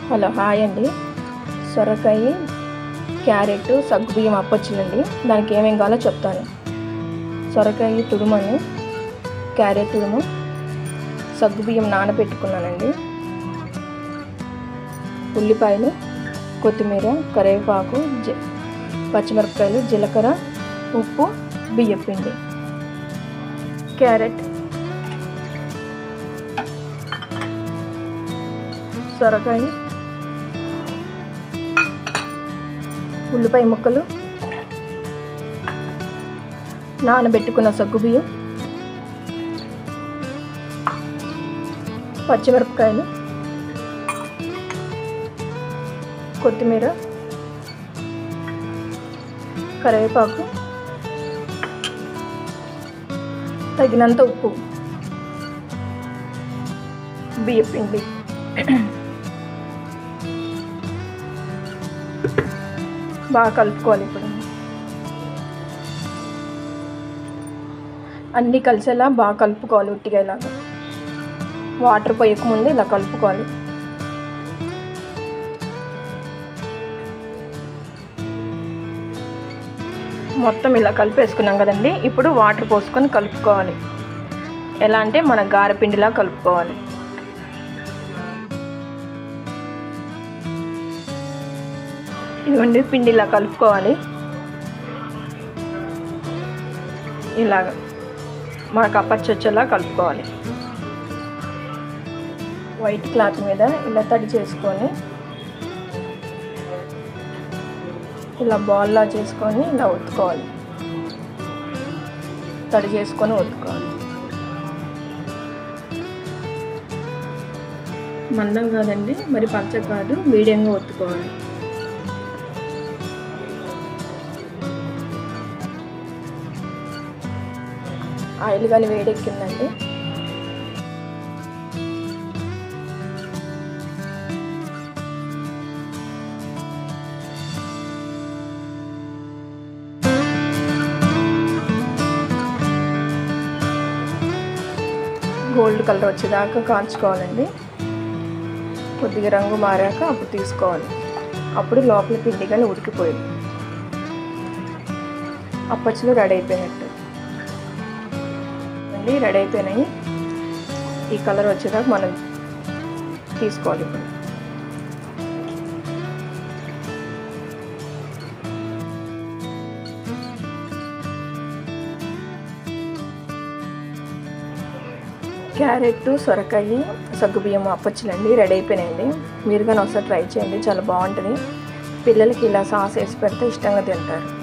Hello hi అండి. సొరకాయ, carrot, సగ్గుబియ్యం అప్పొచ్చిందండి. దానికి ఏమేమి కావాలో చెప్తాను. సొరకాయ తురుమని, క్యారెట్ తురుము, సగ్గుబియ్యం నానబెట్టుకున్నానండి, ఉల్లిపాయలు, కొత్తిమీర, కరివేపాకు, పచ్చిమిరపకాయలు, జీలకర్ర, ఉప్పు, బియ్యపిండి. క్యారెట్, సొరకాయ, ఉల్లిపాయ ముక్కలు, నానబెట్టుకున్న సగ్గుబియ్యం, పచ్చిమిరపకాయలు, కొత్తిమీర, కరివేపాకు, తగినంత ఉప్పు, బియ్యపిండి. బాగా కలుపుకోవాలి. ఇప్పుడు అన్నీ కలిసేలా బాగా కలుపుకోవాలి. ఉట్టిగా ఇలాగా వాటర్ పోయకముందు ఇలా కలుపుకోవాలి. మొత్తం ఇలా కలిపేసుకున్నాం కదండి. ఇప్పుడు వాటర్ పోసుకొని కలుపుకోవాలి. ఎలా అంటే మన గారెపిండిలా కలుపుకోవాలి. ఇదిగోండి, పిండి ఇలా కలుపుకోవాలి. ఇలాగ మనకు అప్పచ్చి వచ్చేలా కలుపుకోవాలి. వైట్ క్లాత్ మీద ఇలా తడి చేసుకొని ఇలా బాల్లా చేసుకొని ఇలా ఒత్తుకోవాలి. తడి చేసుకొని ఒత్తుకోవాలి. మందం కాదండి, మరి పచ్చ కాదు, మీడియంగా ఒత్తుకోవాలి. ఆయిల్ కానీ వేడెక్కిందండి. గోల్డ్ కలర్ వచ్చేదాకా కాల్చుకోవాలండి. కొద్దిగా రంగు మారాక అప్పుడు తీసుకోవాలి. అప్పుడు లోపల పిండి కానీ ఉడికిపోయింది. అప్పచ్చులు రెడీ అయిపోయినట్టు. రెడీ అయిపోయినాయి. ఈ కలర్ వచ్చేదాకా మనం తీసుకోవాలి. ఇప్పుడు క్యారెట్, సొరకాయ, సగ్గుబియ్యం అప్పచ్చులండి రెడీ అయిపోయినాయండి. మీరు కానీ ఒకసారి ట్రై చేయండి, చాలా బాగుంటుంది. పిల్లలకి ఇలా సాస్ వేసి పెడితే ఇష్టంగా తింటారు.